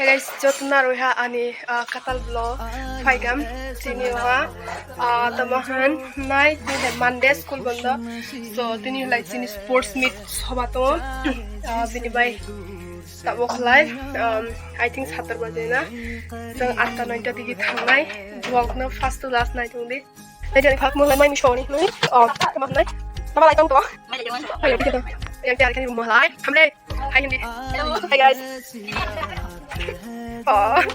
guys, jotna roha ani katal blo faigam tini wa tamahan night ni Monday school bondo so tini like tini sports meet sobato bini bai tabo khlai I think 7 baje na jang 8 9 digi thangnai vlog na first to last night only jadi phak mo lai mai mi shoni noi tamam nai tama lai tong to ai đi đâu yang tiar kan rumah lai hamle hai hindi hi guys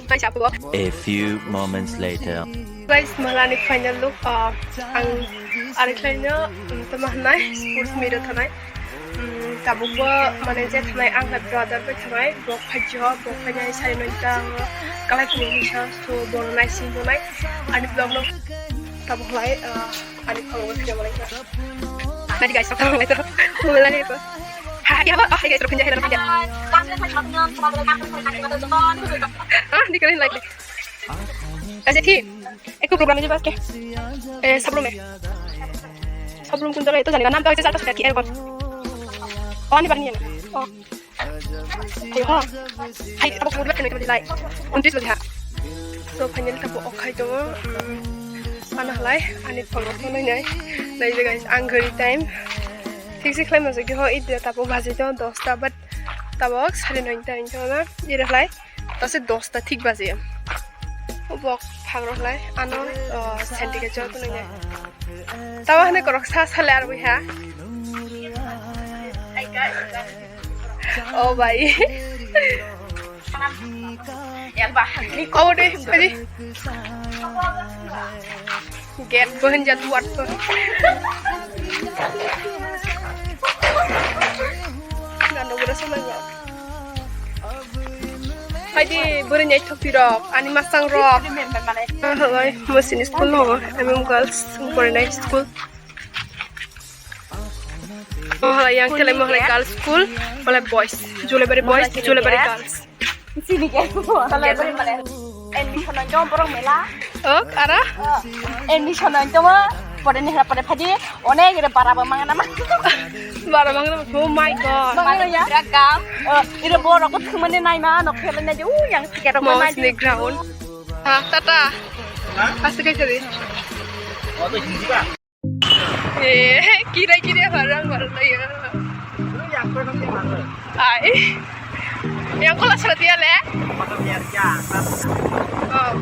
tay chào cô. A few moments later. Guys, malani final look ang areklanya tamahnai sports meet thanai tabuba manager thanai ang brother ba thanai blog phajjo blog phajai sai noita kalai kumisha so bonai sin bonai ani blog no tabuhlai ani follow kerja mereka. Nanti guys, sekarang itu mulai itu. Hai apa? Hai guys, terus pindah. Dikerin like. ऐसे थी एक तो programme है बस के सबरूम कुंजल है तो जाने का नाम तो ऐसे साथ साथ किया है और नहीं बननी है हां हाय अब पूरा करने के लिए लाइक 29 बजे तो फाइनल तब ओखाय तो mana halai ani follow to nai nai guys ang घड़ी टाइम ठीक से claim मजे हो इ दे तब बाजे तो 10 ता बट तब 9:30 टाइम तो ना ये रहलाई तो से 10 ता ठीक बाजे बक फाग्रहलाई आनो सेन्टिके जो तो नai तब हने करक सा साले आर बुहा ओ भाई yang bahan ni kau deh tadi get bahan jatuh waktu nggak nunggu rasa nggak Haji berinya itu pirok ani masang rock halai mesin school no girls foreign school halai yang kalian mau girls school oleh boys Julebari boys Julebari girls sini ke kalau beri admission aja borong mela ara admission aja mah pada nih pada pagi onek kita para mangan nama oh my god mana ya ragam itu borong aku kemana naik mah nok keren aja yang sekarang mana di ground tata pasti kayak jadi kira-kira barang ya yang pernah ay yang kelas berarti ya le? Oh.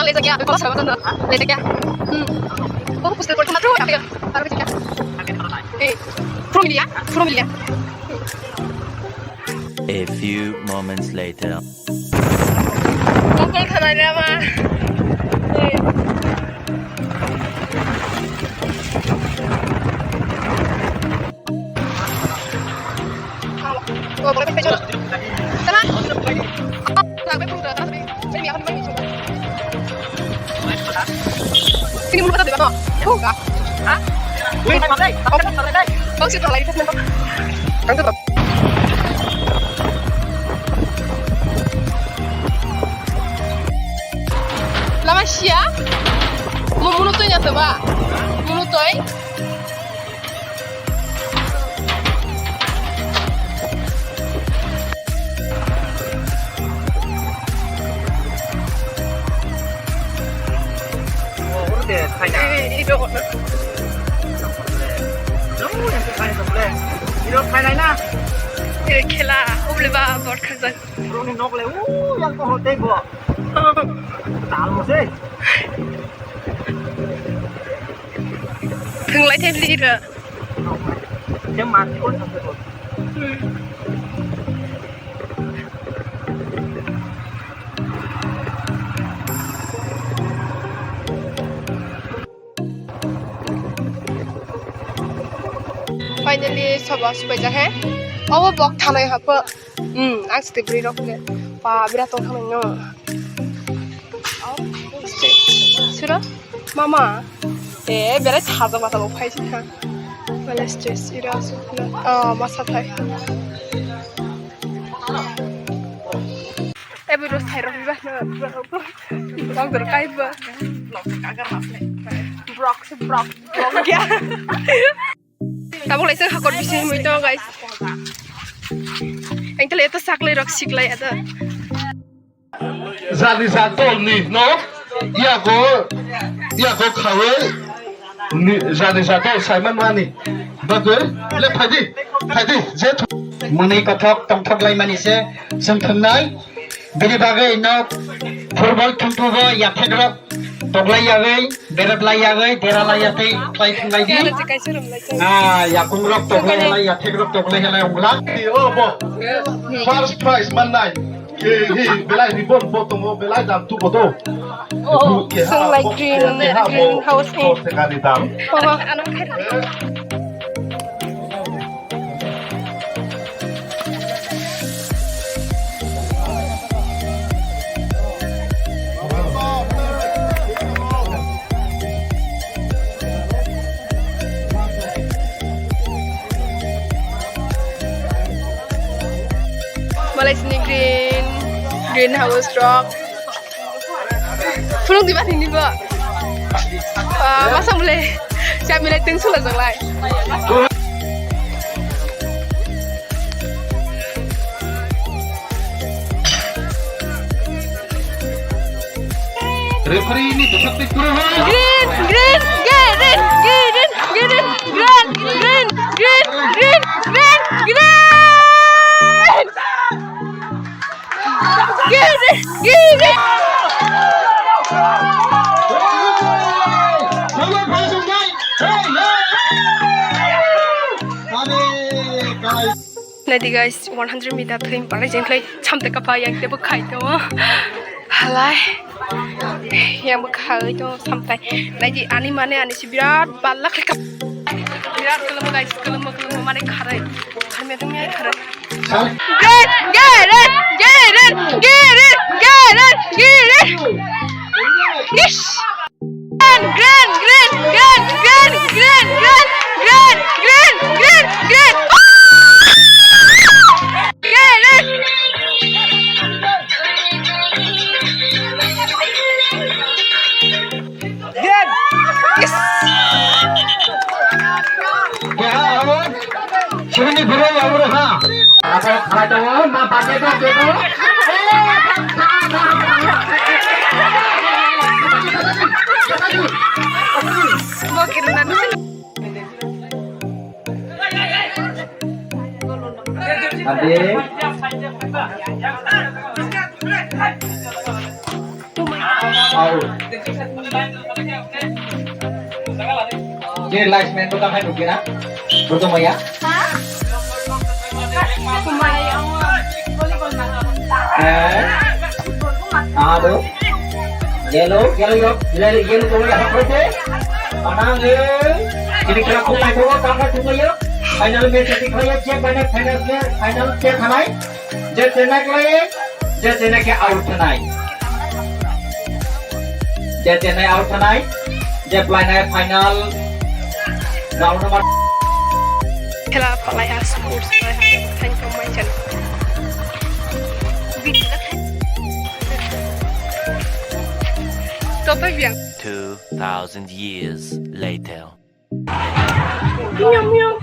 Lihat ya, kelas berapa tuh? Lihat ya. Oh, pusat kurang terus ya. Taruh di sini. From dia. A few moments later. Pokok kananya mah. Oh, boleh pencet. Sana. Sampai pura tapi sini akan bagi coba. Sini mulut ada apa? Oh, enggak. Hah? Wih, mana dai? Apa kan dai? Bang situ lagi tuh. Kan tuh. Lama sia? Mau mulutnya tuh, Pak? Mulutnya? Kela, boleh bawa bot kerja. Ini nok le, yang kau hotel gua. Tahu sih. Penglai tadi dia. Dia mati pun sampai tu. Finally, sabah supaya je. Oh, blok tanah apa? Aku sedih beri rok le. Pa, berat orang mana? Sudah, mama. berat taza masa mau pay sih kan? Malah stress ira masa thay. Ebu ros thairok biba no brok dor kaiba blok kagar hasle brok se brok ya tabuk lai sang hakot bisi moi to guys anh ta lấy ta sạc lấy rắc xịt lấy ada gia đình gia tổ nỉ nó ia có khẩu ấy gia đình gia tổ sai mất mà nỉ bác ơi lấy phải đi dễ thu Mani kathok tongthok lai mani se sangthang nai bini bagai no football thungtu go ya thedrok toglai ya gai berat lai ya gai dera lai ya tei plai thungai di ada cekai serum lai ya kungrok toglai lai ya thedrok toglai lai ongla thì ô bộ first prize man này hi belai ni bon foto mo belai dam tu boto sung like green house ko te kali dam ano khai Malay sini greenhouse rock. Fulung di mana ini ba? Masa boleh siap milih ting sulah janglai. referee ini tetap kurang Nanti guys, 100 meter thing pada jengklai sampai kapal yang dia berkai tu, halai, yang berkai tu sampai. Nanti ani mana ani si berat balak lekap, berat kalau guys, kalau mana karai, kami tu ni karai. Yes. Sini bro ya bro ha. Apa kata ma pakai dah tu. Mau kirim nanti. Adik. Ye live main tu tak hay nukira. Betul Maya? Aduh, yellow yuk, yellow tu yang apa tu? Mana ni? Jadi kalau kau main bola, kau kan cuma yuk. Final match jadi kau yuk, cek banyak final cek hanai. Jadi cenak lagi, jadi cenak ke out hanai. Jadi cenak out hanai. Jadi final round nomor. Kela palai sports thank you my channel. Total biang. 2,000 years later. Miau miau.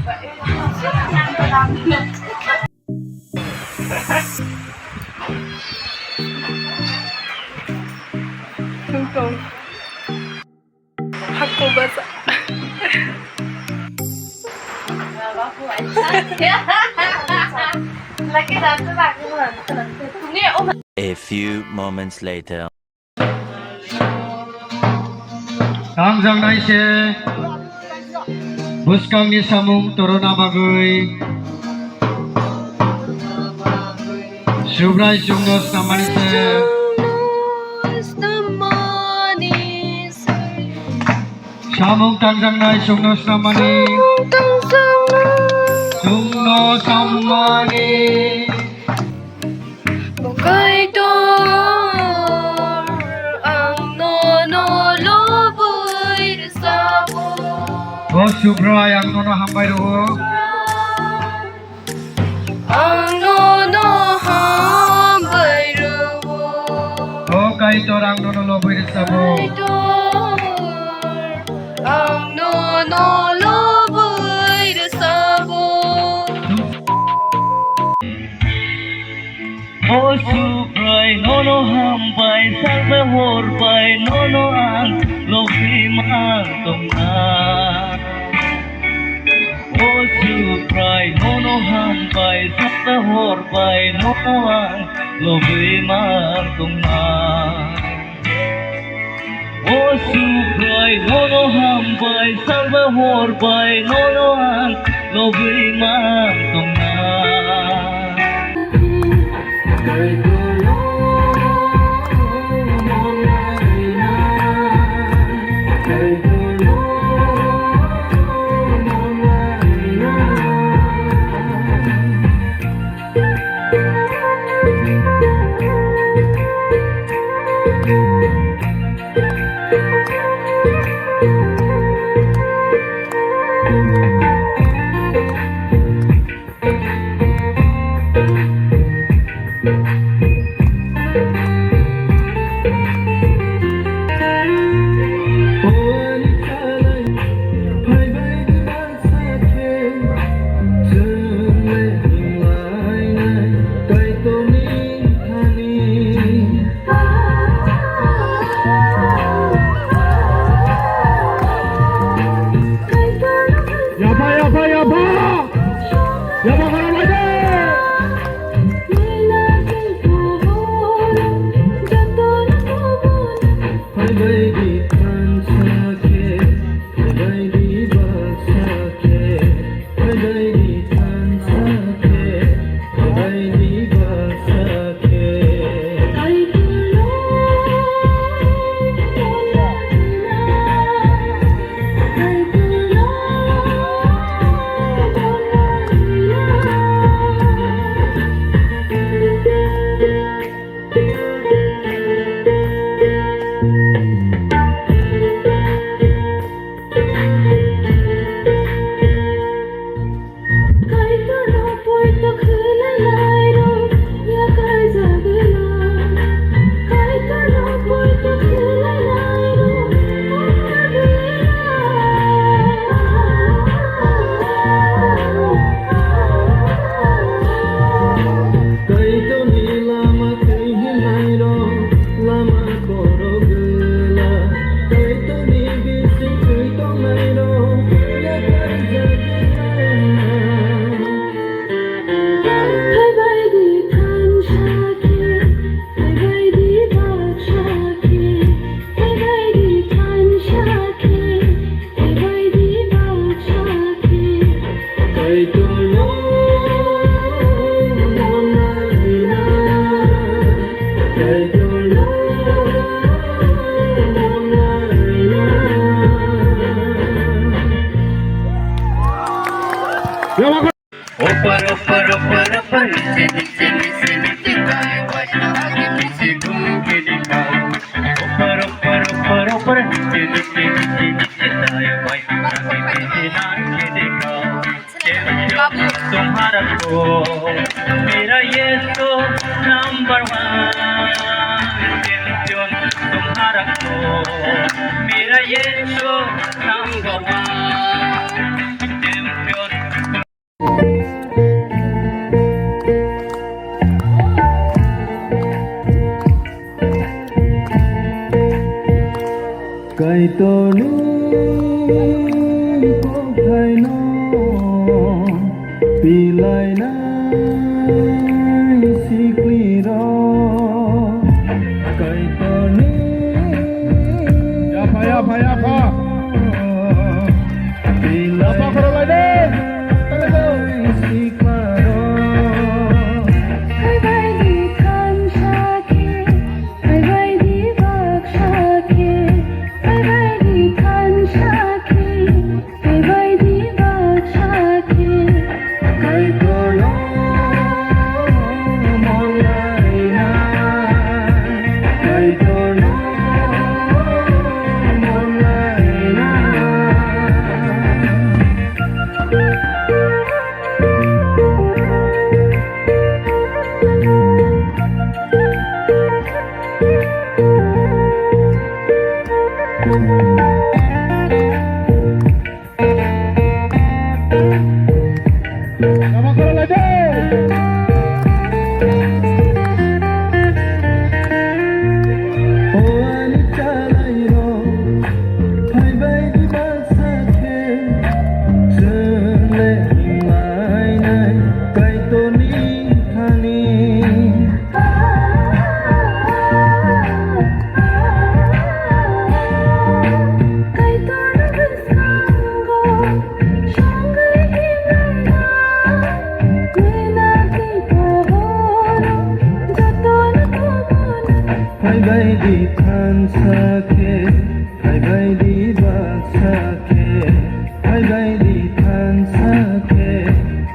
Tunggu. Aku baca. A few moments later. Ang jang nai se buskang ni samung torona bagui subrai jungnos namani se samung tangjang nai jungnos namani jungnos namani Bukai dor ang nono loboy sabo. Oh subrai ang nono hambai ro Ang nono hambay ro. kay torang no no boy sa mo. Ang nololoy sabo. Oh supray nono hampay salve horpay nono ang lobi mantong. Oh supray nono hampay salve horpay nono ang lobi mantong. Oh supray nono hampay salve horpay nono ang lobi mantong. Upar upar upar upar नीचे नीचे नीचे गाए बजना आगे पीछे घूम के दिखाओ upar upar upar upar नीचे नीचे नीचे नीचे गाए बजना आगे पीछे नाच के दिखाओ तुम्हारा तो मेरा ये तो नंबर वन तुम्हारा तो मेरा ये तो number one Kay tolu ko kay no pilay na isikliro kay tolu yapa pilay apa karo lagi isikliro Kay tolu Bye than sake, bye baksake, bye than sake,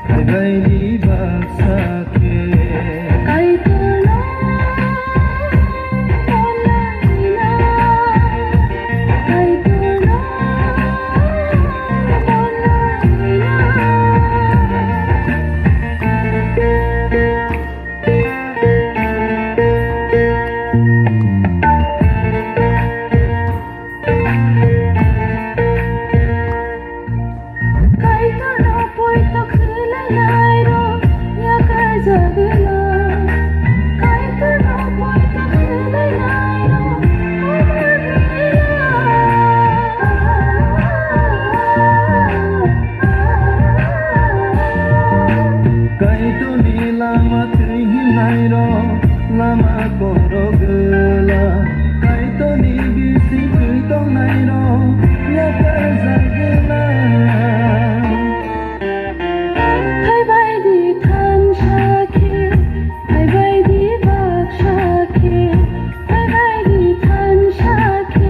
bye baksake. Kai tuna, bolina, kai tuna, kai tuna poi to khulai nai ro, ya kai jagla. Kai tuna poi to khulai nai ro, Kai tu ni lama trihi nai ro, lama koro gela. Kai tu ni bisi kui tong nai ro, ya kai zagela. hai bai di than shake, hai bai di bak shake, hai bai di than shake,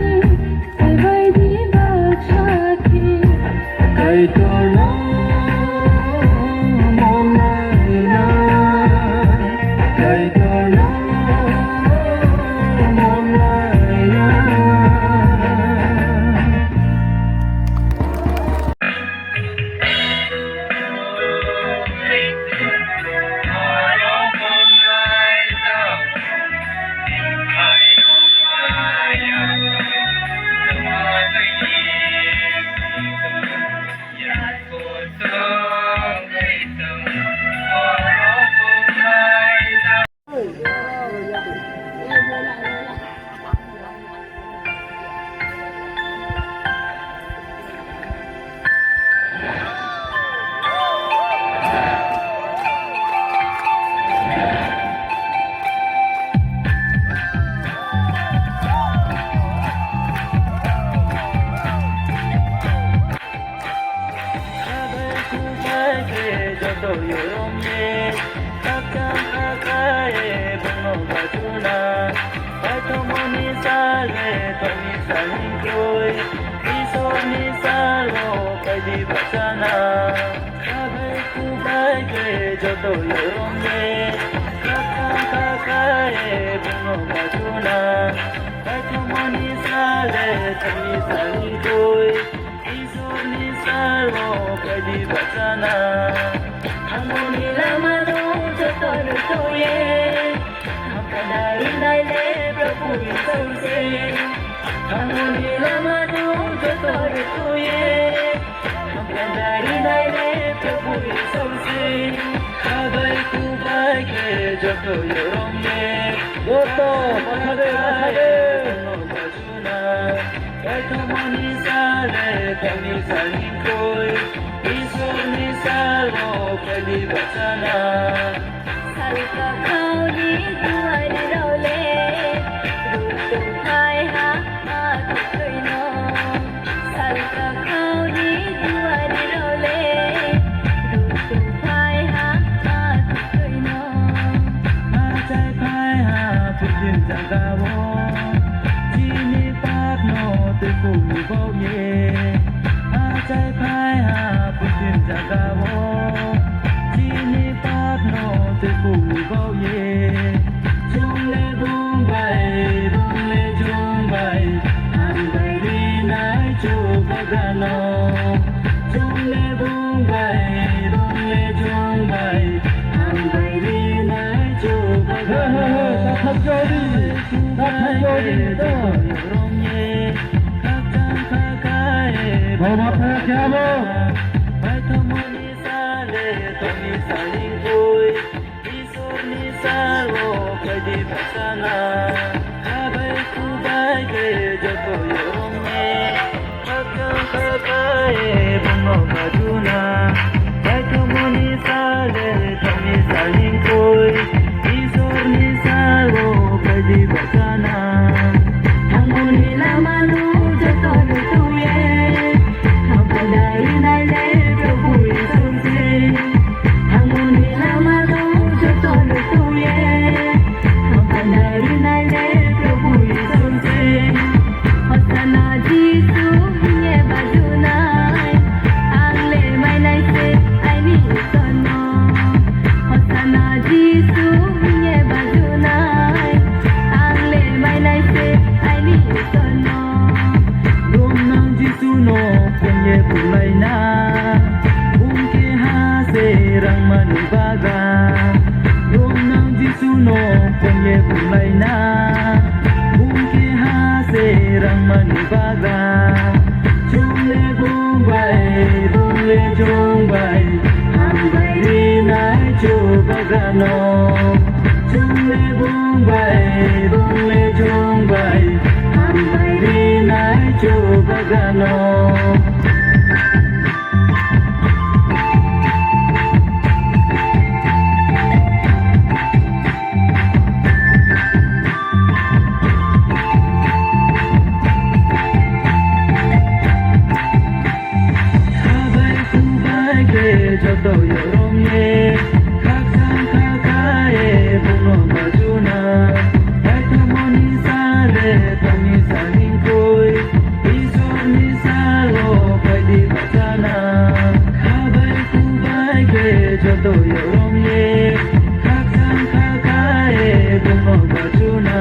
hai bai di bak shake. Kai tu no mon nai na, kai tu no mon nai na. Salka khao di tuai role, ru tu hai ha ha koi no. Salka khao di tuai role, ru tu hai ha ha koi no. bule jumbai rinai coba gano Sabai kubai ke joto yoromye kaksan kakae buno majuna Eto moni sale kami saling koi Isor ni salo pwede batana Sabai kubai ke joto yoromye kaksan kakae buno majuna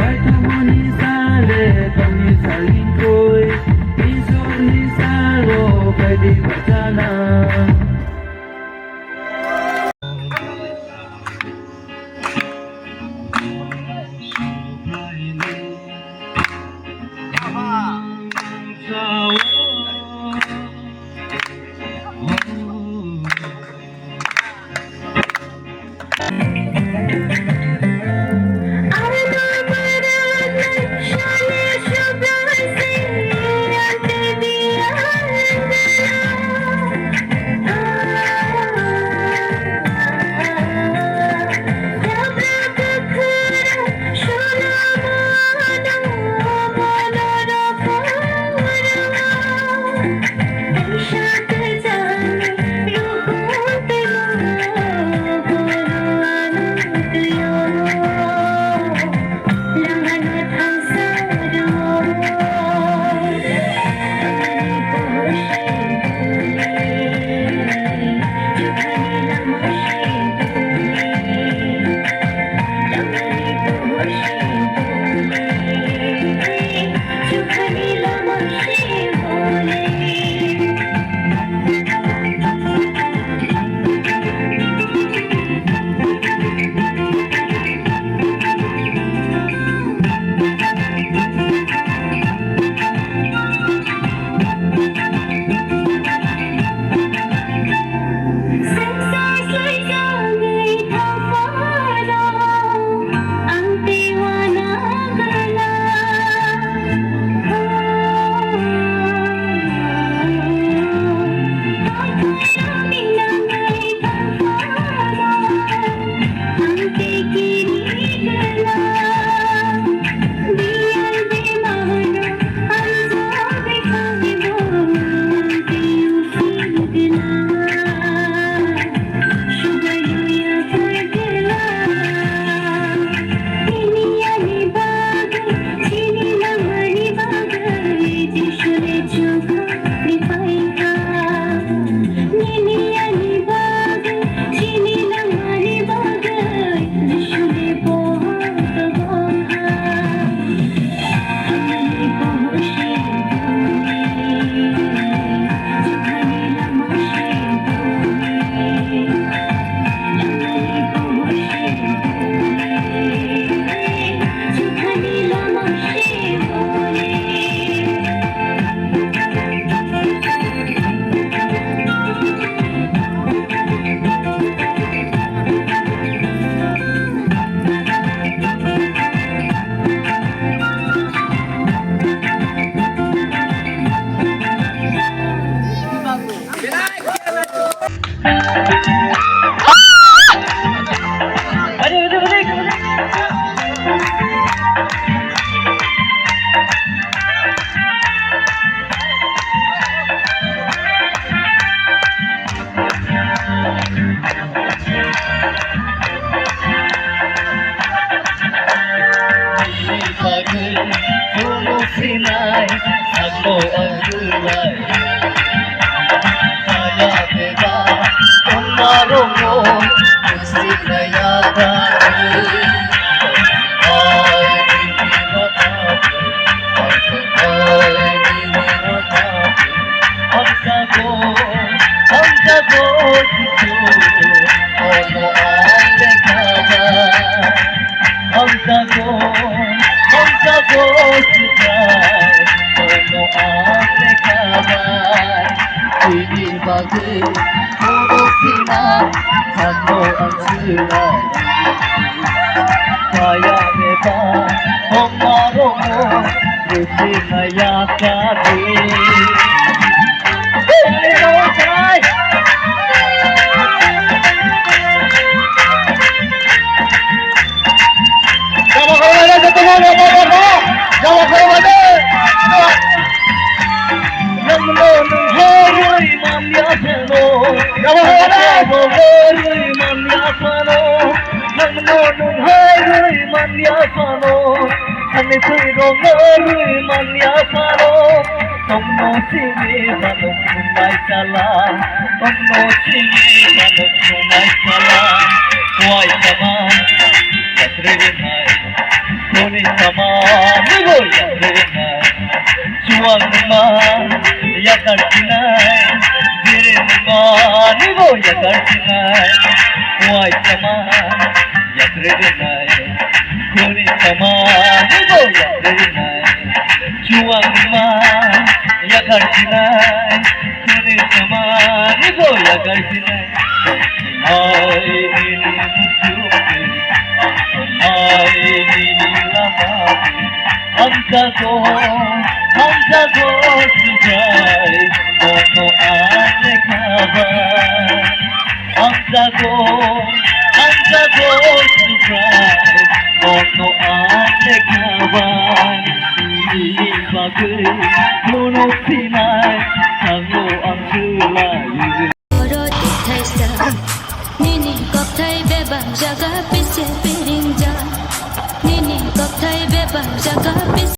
Eto moni sale kami saling koi Isor ni salo pwede batana 마야네 봐 엄마로모 루시나야 까지 Nini kok thay bebang jaga pise piring ja Nini kok thay bebang jaga pise